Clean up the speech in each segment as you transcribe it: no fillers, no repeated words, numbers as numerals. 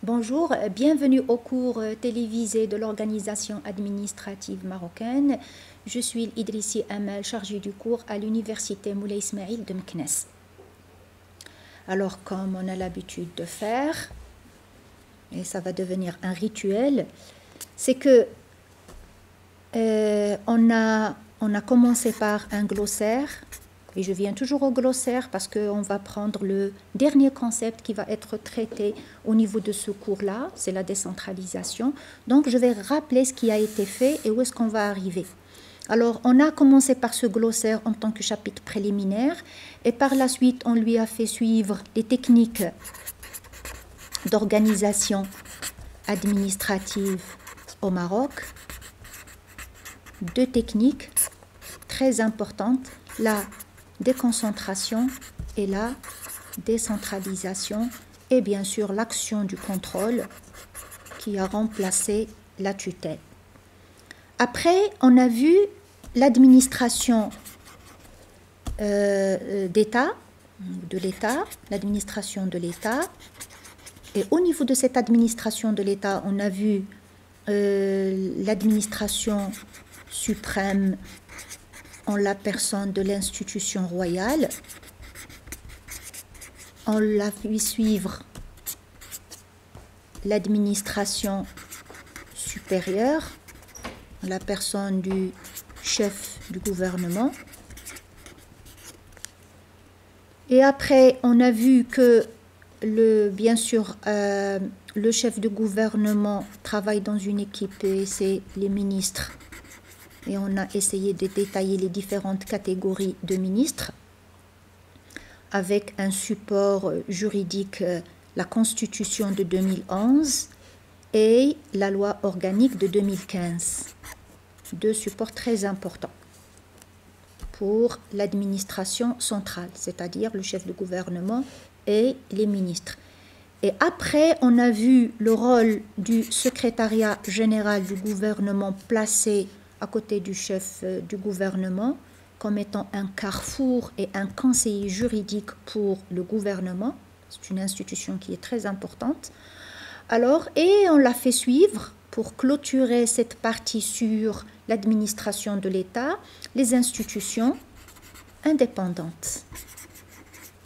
Bonjour, bienvenue au cours télévisé de l'organisation administrative marocaine. Je suis Idrissi Amal, chargée du cours à l'université Moulay Ismail de Meknès. Alors, comme on a l'habitude de faire, et ça va devenir un rituel, c'est que on a commencé par un glossaire, et je viens toujours au glossaire parce qu'on va prendre le dernier concept qui va être traité au niveau de ce cours-là, c'est la décentralisation. Donc, je vais rappeler ce qui a été fait et où est-ce qu'on va arriver. Alors, on a commencé par ce glossaire en tant que chapitre préliminaire et par la suite, on lui a fait suivre les techniques d'organisation administrative au Maroc. Deux techniques très importantes, la déconcentration et la décentralisation et bien sûr l'action du contrôle qui a remplacé la tutelle. Après, on a vu l'administration d'État, l'administration de l'État. Et au niveau de cette administration de l'État, on a vu l'administration suprême en la personne de l'institution royale. On l'a vu suivre l'administration supérieure, la personne du chef du gouvernement. Et après, on a vu que, bien sûr, le chef de gouvernement travaille dans une équipe et c'est les ministres. Et on a essayé de détailler les différentes catégories de ministres avec un support juridique, la Constitution de 2011 et la loi organique de 2015. Deux supports très importants pour l'administration centrale, c'est-à-dire le chef de gouvernement et les ministres. Et après, on a vu le rôle du secrétariat général du gouvernement placé à côté du chef du gouvernement comme étant un carrefour et un conseiller juridique pour le gouvernement. C'est une institution qui est très importante. Alors, et on l'a fait suivre pour clôturer cette partie sur l'administration de l'État, les institutions indépendantes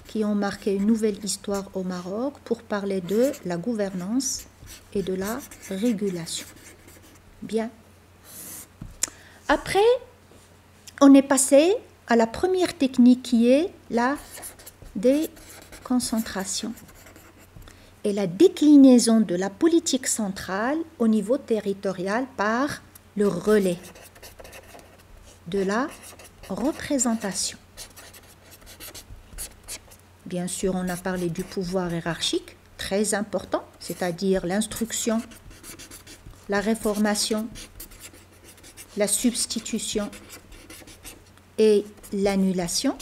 qui ont marqué une nouvelle histoire au Maroc pour parler de la gouvernance et de la régulation. Bien. Après, on est passé à la première technique qui est la déconcentration et la déclinaison de la politique centrale au niveau territorial par le relais de la représentation. Bien sûr, on a parlé du pouvoir hiérarchique, très important, c'est-à-dire l'instruction, la réformation, la substitution et l'annulation.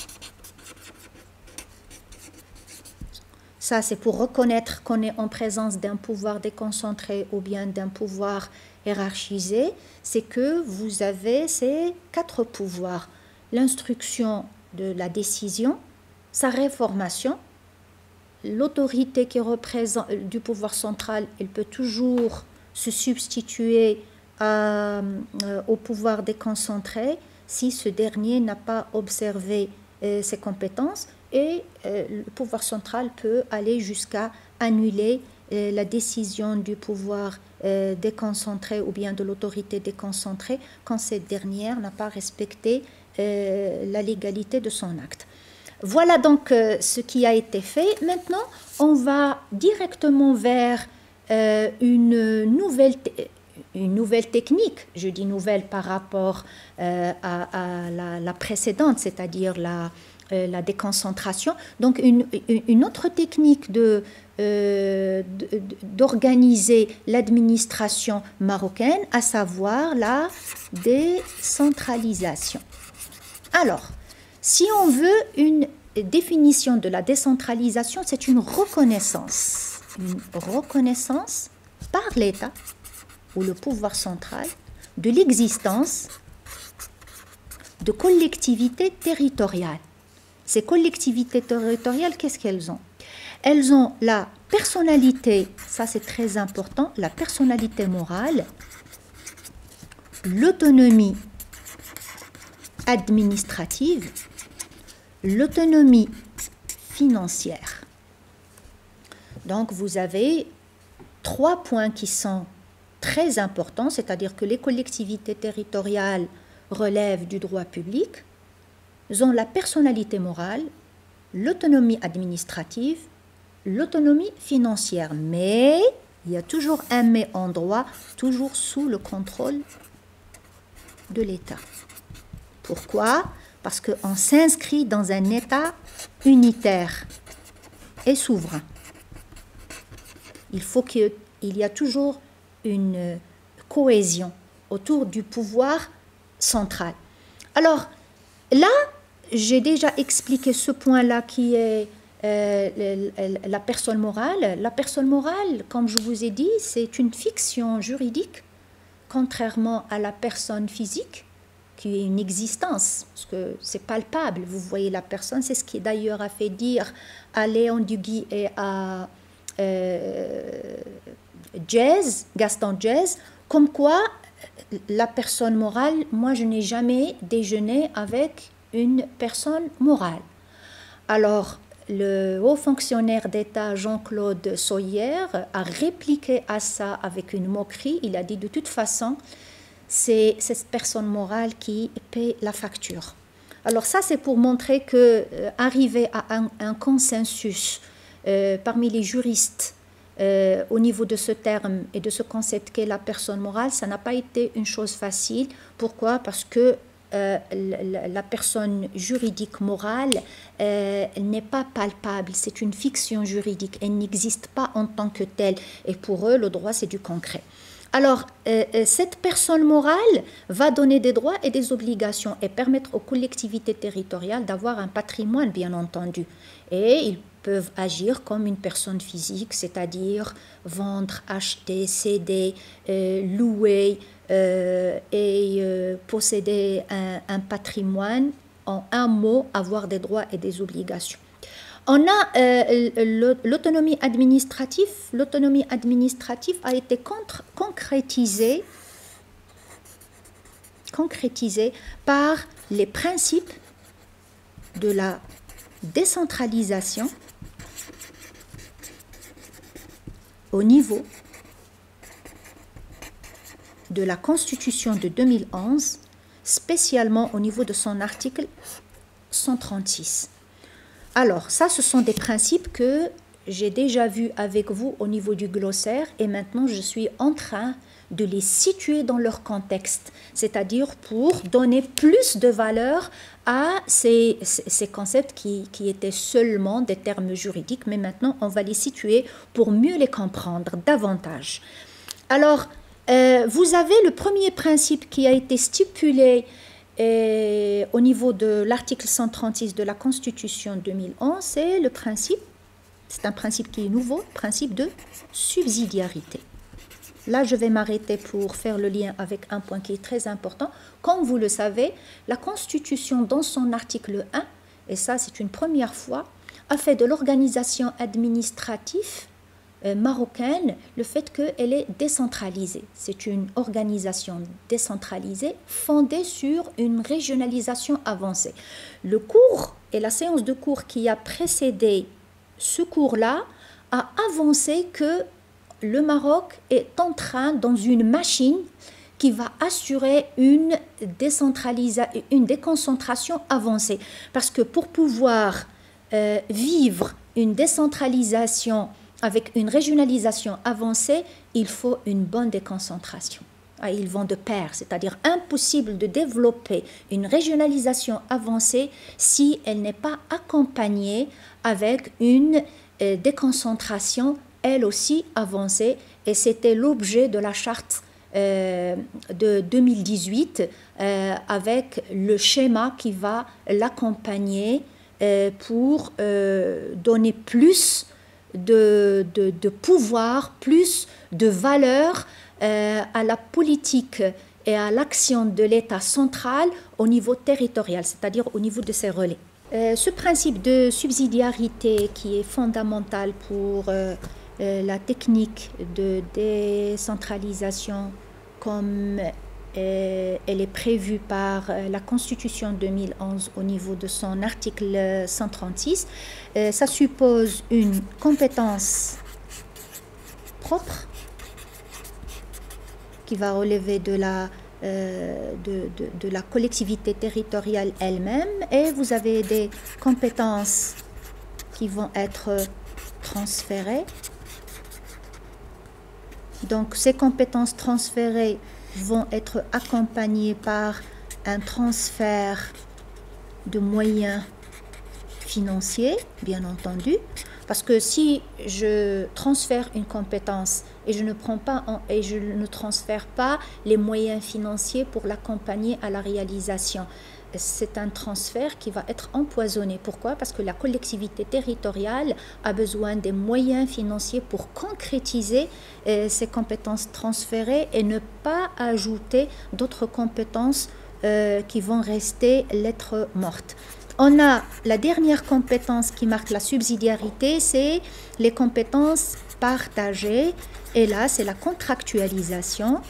Ça, c'est pour reconnaître qu'on est en présence d'un pouvoir déconcentré ou bien d'un pouvoir hiérarchisé. C'est que vous avez ces quatre pouvoirs. L'instruction de la décision, sa réformation, l'autorité qui représente du pouvoir central, elle peut toujours se substituer au pouvoir déconcentré si ce dernier n'a pas observé ses compétences et le pouvoir central peut aller jusqu'à annuler la décision du pouvoir déconcentré ou bien de l'autorité déconcentrée quand cette dernière n'a pas respecté la légalité de son acte. Voilà donc ce qui a été fait. Maintenant, on va directement vers une nouvelle technique, je dis nouvelle par rapport à la précédente, c'est-à-dire la déconcentration. Donc une autre technique d'organiser l'administration marocaine, à savoir la décentralisation. Alors, si on veut une définition de la décentralisation, c'est une reconnaissance par l'État ou le pouvoir central de l'existence de collectivités territoriales Ces collectivités territoriales, qu'est-ce qu'elles ont? Elles ont la personnalité, ça c'est très important, la personnalité morale, l'autonomie administrative, l'autonomie financière. Donc vous avez 3 points qui sont très importants, c'est-à-dire que les collectivités territoriales relèvent du droit public, elles ont la personnalité morale, l'autonomie administrative, l'autonomie financière. Mais il y a toujours un mais en droit, toujours sous le contrôle de l'État. Pourquoi? Parce qu'on s'inscrit dans un État unitaire et souverain. Il faut qu'il y ait toujours une cohésion autour du pouvoir central. Alors, là, j'ai déjà expliqué ce point-là qui est la personne morale. La personne morale, comme je vous ai dit, c'est une fiction juridique, contrairement à la personne physique, qui est une existence, parce que c'est palpable. Vous voyez la personne, c'est ce qui d'ailleurs a fait dire à Léon Duguy et à Gaston Jazz, comme quoi la personne morale, moi je n'ai jamais déjeuné avec une personne morale. Alors, le haut fonctionnaire d'État Jean-Claude Soyer a répliqué à ça avec une moquerie. Il a dit de toute façon, c'est cette personne morale qui paie la facture. Alors ça, c'est pour montrer que arriver à un consensus parmi les juristes au niveau de ce terme et de ce concept qu'est la personne morale, ça n'a pas été une chose facile. Pourquoi? Parce que la personne juridique morale n'est pas palpable, c'est une fiction juridique, elle n'existe pas en tant que telle, et pour eux, le droit, c'est du concret. Alors, cette personne morale va donner des droits et des obligations et permettre aux collectivités territoriales d'avoir un patrimoine, bien entendu. Et ils peuvent agir comme une personne physique, c'est-à-dire vendre, acheter, céder, louer et posséder un patrimoine. En un mot, avoir des droits et des obligations. On a l'autonomie administrative. L'autonomie administrative a été concrétisée par les principes de la décentralisation au niveau de la Constitution de 2011, spécialement au niveau de son article 136. Alors, ça, ce sont des principes que j'ai déjà vus avec vous au niveau du glossaire et maintenant je suis en train de les situer dans leur contexte, c'est-à-dire pour donner plus de valeur à ces concepts qui étaient seulement des termes juridiques, mais maintenant on va les situer pour mieux les comprendre davantage. Alors, vous avez le premier principe qui a été stipulé au niveau de l'article 136 de la Constitution 2011, c'est le principe, c'est un principe qui est nouveau, le principe de subsidiarité. Là, je vais m'arrêter pour faire le lien avec un point qui est très important. Comme vous le savez, la Constitution, dans son article 1, et ça c'est une première fois, a fait de l'organisation administrative marocaine le fait qu'elle est décentralisée. C'est une organisation décentralisée fondée sur une régionalisation avancée. Le cours et la séance de cours qui a précédé ce cours-là a avancé que le Maroc est en train, dans une machine qui va assurer une déconcentration avancée. Parce que pour pouvoir vivre une décentralisation avec une régionalisation avancée, il faut une bonne déconcentration. Ils vont de pair, c'est-à-dire impossible de développer une régionalisation avancée si elle n'est pas accompagnée avec une déconcentration, elle aussi avancée. Et c'était l'objet de la charte de 2018 avec le schéma qui va l'accompagner pour donner plus de pouvoir, plus de valeur à la politique et à l'action de l'État central au niveau territorial, c'est-à-dire au niveau de ses relais. Ce principe de subsidiarité qui est fondamental pour la technique de décentralisation comme elle est prévue par la Constitution 2011 au niveau de son article 136, ça suppose une compétence propre qui va relever de la collectivité territoriale elle-même, et vous avez des compétences qui vont être transférées. Donc ces compétences transférées vont être accompagnées par un transfert de moyens financiers, bien entendu, parce que si je transfère une compétence et je ne transfère pas les moyens financiers pour l'accompagner à la réalisation, c'est un transfert qui va être empoisonné. Pourquoi? Parce que la collectivité territoriale a besoin des moyens financiers pour concrétiser ces compétences transférées et ne pas ajouter d'autres compétences qui vont rester lettre morte. On a la dernière compétence qui marque la subsidiarité, c'est les compétences partagées. Et là, c'est la contractualisation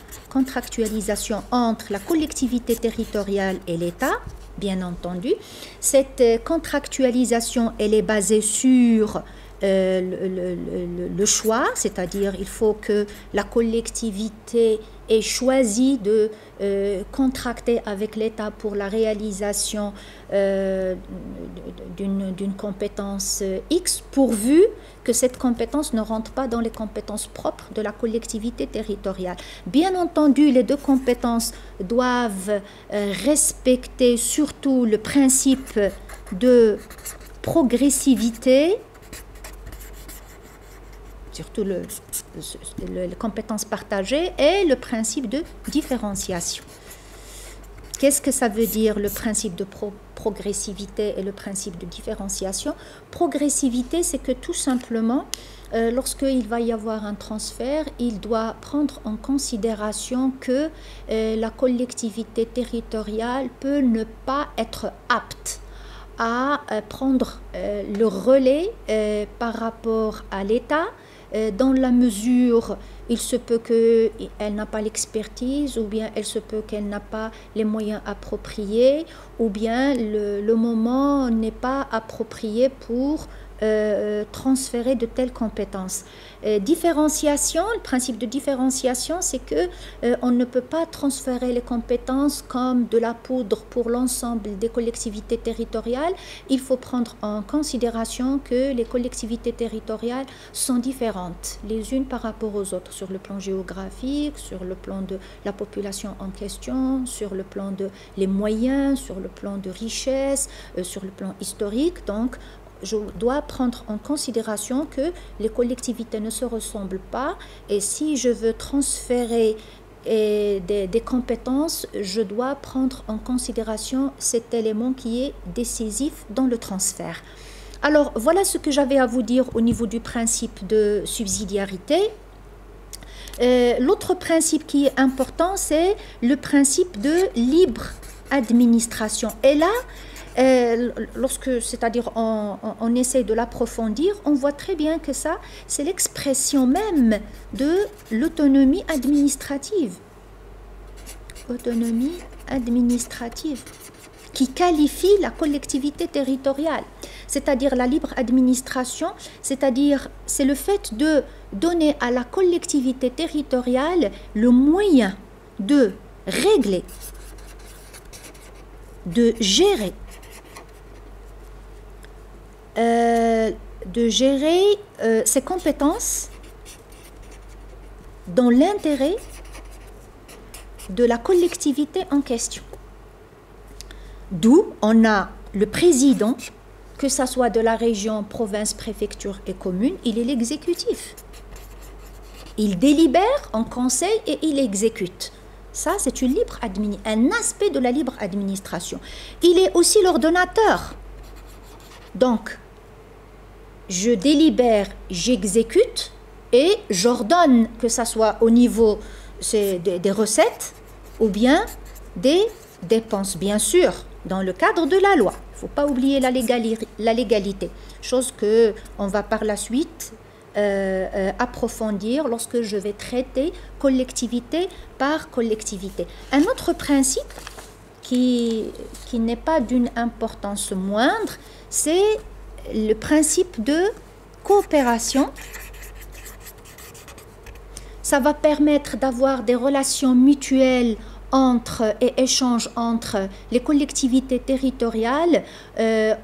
entre la collectivité territoriale et l'État, bien entendu. Cette contractualisation, elle est basée sur le choix, c'est-à-dire il faut que la collectivité ait choisi de contracter avec l'État pour la réalisation d'une compétence X, pourvu que cette compétence ne rentre pas dans les compétences propres de la collectivité territoriale. Bien entendu, les deux compétences doivent respecter surtout le principe de progressivité, surtout les compétences partagées, et le principe de différenciation. Qu'est-ce que ça veut dire le principe de progressivité et le principe de différenciation? Progressivité, c'est que tout simplement, lorsqu'il va y avoir un transfert, il doit prendre en considération que la collectivité territoriale peut ne pas être apte à prendre le relais par rapport à l'État, dans la mesure, il se peut qu'elle n'a pas l'expertise, ou bien il se peut qu'elle n'a pas les moyens appropriés, ou bien le moment n'est pas approprié pour transférer de telles compétences. Différenciation, le principe de différenciation, c'est que on ne peut pas transférer les compétences comme de la poudre pour l'ensemble des collectivités territoriales. Il faut prendre en considération que les collectivités territoriales sont différentes les unes par rapport aux autres, sur le plan géographique, sur le plan de la population en question, sur le plan de les moyens, sur le plan de richesse, sur le plan historique. Donc, je dois prendre en considération que les collectivités ne se ressemblent pas, et si je veux transférer des compétences, je dois prendre en considération cet élément qui est décisif dans le transfert. Alors, voilà ce que j'avais à vous dire au niveau du principe de subsidiarité. L'autre principe qui est important, c'est le principe de libre administration. Et là, c'est-à-dire on essaie de l'approfondir, on voit très bien que ça, c'est l'expression même de l'autonomie administrative. Autonomie administrative qui qualifie la collectivité territoriale, c'est-à-dire la libre administration, c'est-à-dire c'est le fait de donner à la collectivité territoriale le moyen de régler, de gérer ses compétences dans l'intérêt de la collectivité en question. D'où on a le président, que ce soit de la région, province, préfecture et commune, il est l'exécutif. Il délibère en conseil et il exécute. Ça, c'est un aspect de la libre administration. Il est aussi l'ordonnateur. Donc, je délibère, j'exécute et j'ordonne, que ce soit au niveau des recettes ou bien des dépenses, bien sûr, dans le cadre de la loi. Il faut pas oublier la légalité, chose que on va par la suite approfondir lorsque je vais traiter collectivité par collectivité. Un autre principe qui n'est pas d'une importance moindre, c'est le principe de coopération. Ça va permettre d'avoir des relations mutuelles et échanges entre les collectivités territoriales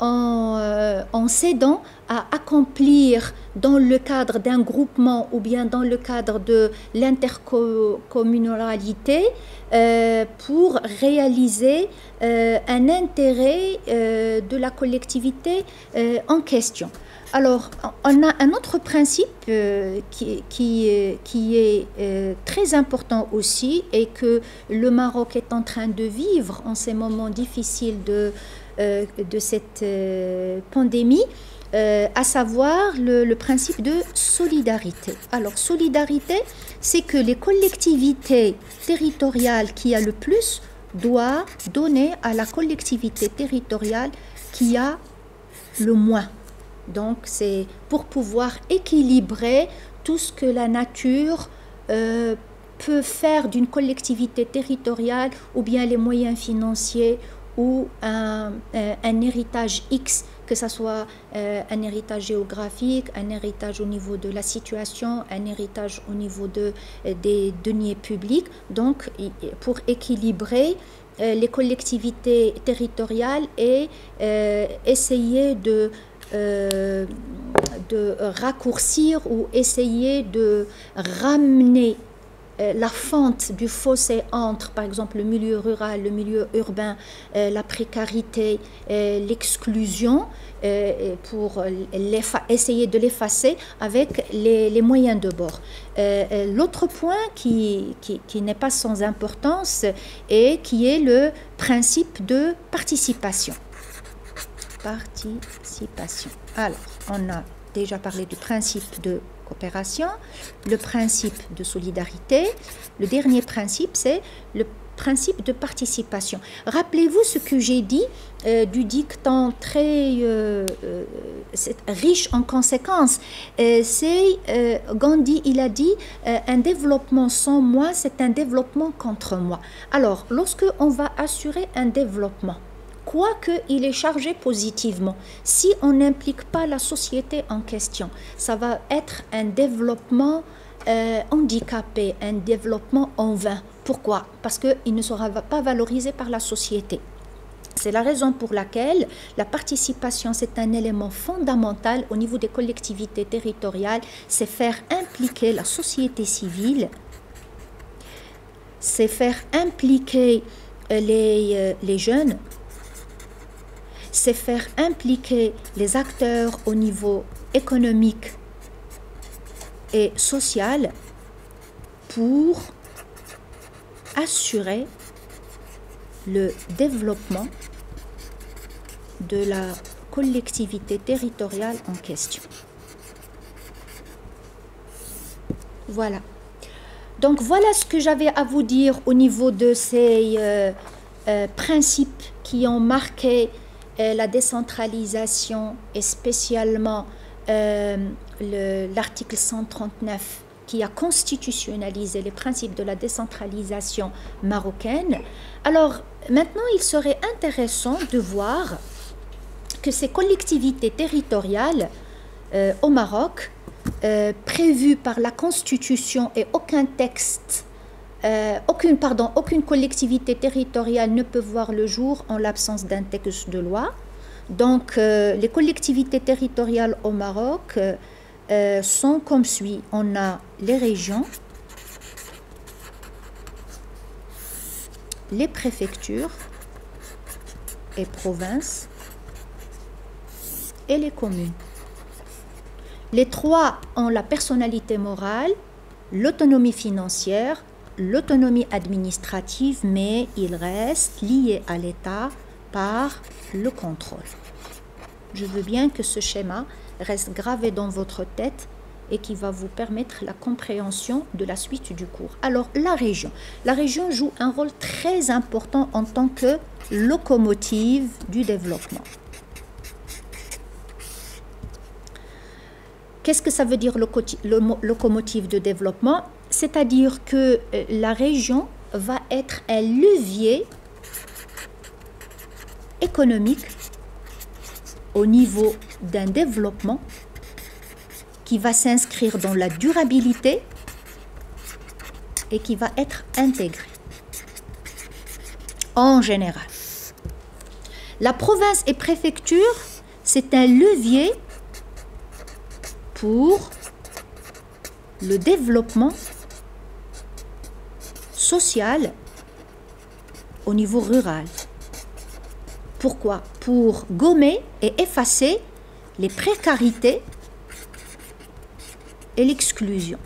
en s'aidant à accomplir dans le cadre d'un groupement ou bien dans le cadre de l'intercommunalité pour réaliser un intérêt de la collectivité en question. Alors, on a un autre principe qui est très important aussi et que le Maroc est en train de vivre en ces moments difficiles de cette pandémie, à savoir le principe de solidarité. Alors, solidarité, c'est que les collectivités territoriales qui a le plus doivent donner à la collectivité territoriale qui a le moins. Donc, c'est pour pouvoir équilibrer tout ce que la nature peut faire d'une collectivité territoriale ou bien les moyens financiers ou un héritage X, que ce soit un héritage géographique, un héritage au niveau de la situation, un héritage au niveau des deniers publics. Donc, pour équilibrer les collectivités territoriales et essayer de raccourcir ou essayer de ramener la fente du fossé entre, par exemple, le milieu rural, le milieu urbain, la précarité, l'exclusion, pour essayer de l'effacer avec les moyens de bord. L'autre point qui n'est pas sans importance et qui est le principe de participation. Alors, on a déjà parlé du principe de coopération, le principe de solidarité. Le dernier principe, c'est le principe de participation. Rappelez-vous ce que j'ai dit du dicton très riche en conséquences. C'est Gandhi, il a dit un développement sans moi, c'est un développement contre moi. Alors, lorsque on va assurer un développement, quoique il est chargé positivement, si on n'implique pas la société en question, ça va être un développement handicapé, un développement en vain. Pourquoi? Parce qu'il ne sera pas valorisé par la société. C'est la raison pour laquelle la participation, c'est un élément fondamental au niveau des collectivités territoriales, c'est faire impliquer la société civile, c'est faire impliquer les jeunes, c'est faire impliquer les acteurs au niveau économique et social pour assurer le développement de la collectivité territoriale en question. Voilà. Donc voilà ce que j'avais à vous dire au niveau de ces principes qui ont marqué la décentralisation et spécialement l'article 139 qui a constitutionnalisé les principes de la décentralisation marocaine. Alors maintenant, il serait intéressant de voir que ces collectivités territoriales au Maroc, prévues par la Constitution et aucun texte, aucune collectivité territoriale ne peut voir le jour en l'absence d'un texte de loi. Donc, les collectivités territoriales au Maroc sont comme suit. On a les régions, les préfectures et provinces et les communes. Les trois ont la personnalité morale, l'autonomie financière, l'autonomie administrative, mais ils restent liés à l'État par le contrôle. Je veux bien que ce schéma reste gravé dans votre tête et qui va vous permettre la compréhension de la suite du cours. Alors, la région joue un rôle très important en tant que locomotive du développement. qu'est-ce que ça veut dire locomotive de développement? C'est-à-dire que la région va être un levier économique au niveau d'un développement qui va s'inscrire dans la durabilité et qui va être intégré en général. La province et préfecture, c'est un levier pour le développement social au niveau rural. Pourquoi? Pour gommer et effacer les précarités et l'exclusion.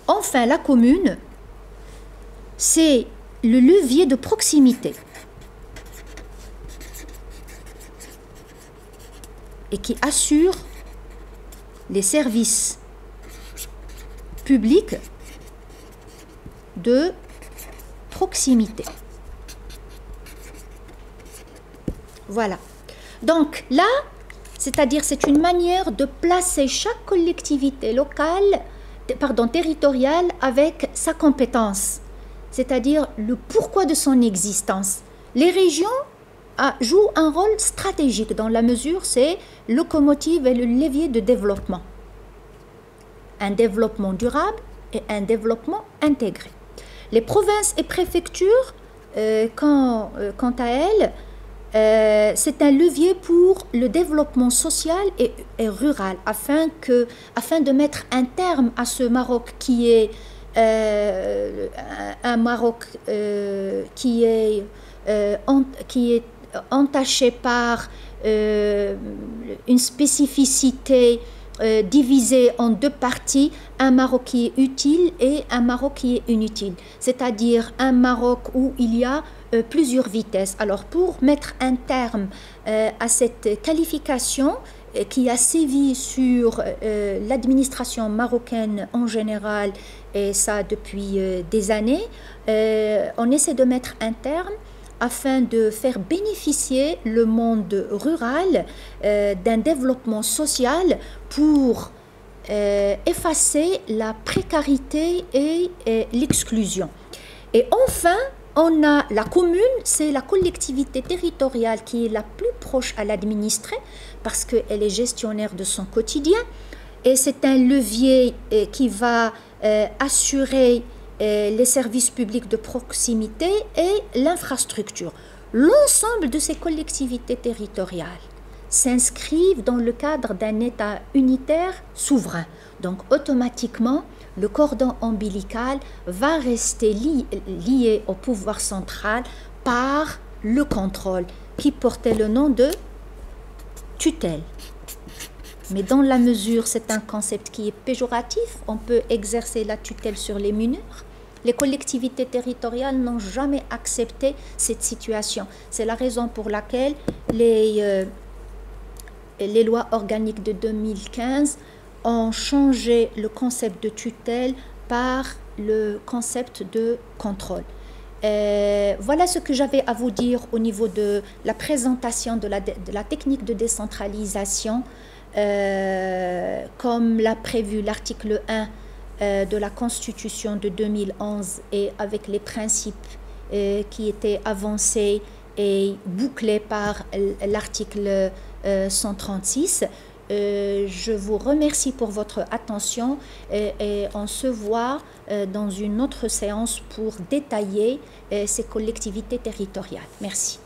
Enfin, la commune, c'est le levier de proximité et qui assure les services publics de proximité. Voilà. Donc là, c'est-à-dire c'est une manière de placer chaque collectivité locale, territoriale avec sa compétence, c'est-à-dire le pourquoi de son existence. Les régions jouent un rôle stratégique dans la mesure c'est locomotive et le levier de développement. Un développement durable et un développement intégré. Les provinces et préfectures, quant à elles, c'est un levier pour le développement social et rural, afin de mettre un terme à ce Maroc qui est un Maroc qui est entaché par une spécificité divisée en deux parties, un Maroc qui est utile et un Maroc qui est inutile, c'est-à-dire un Maroc où il y a plusieurs vitesses. Alors pour mettre un terme à cette qualification qui a sévi sur l'administration marocaine en général, et ça depuis des années, on essaie de mettre un terme afin de faire bénéficier le monde rural d'un développement social pour effacer la précarité et l'exclusion. Et enfin, on a la commune, c'est la collectivité territoriale qui est la plus proche à l'administrer parce qu'elle est gestionnaire de son quotidien et c'est un levier qui va assurer les services publics de proximité et l'infrastructure. L'ensemble de ces collectivités territoriales s'inscrivent dans le cadre d'un État unitaire souverain. Donc automatiquement, le cordon ombilical va rester lié au pouvoir central par le contrôle qui portait le nom de tutelle. Mais dans la mesure, c'est un concept qui est péjoratif, on peut exercer la tutelle sur les mineurs. Les collectivités territoriales n'ont jamais accepté cette situation. C'est la raison pour laquelle les lois organiques de 2015 ont changé le concept de tutelle par le concept de contrôle. Voilà ce que j'avais à vous dire au niveau de la présentation de la technique de décentralisation, comme l'a prévu l'article 1 de la Constitution de 2011 et avec les principes qui étaient avancés et bouclés par l'article 136. Je vous remercie pour votre attention et on se voit dans une autre séance pour détailler ces collectivités territoriales. Merci.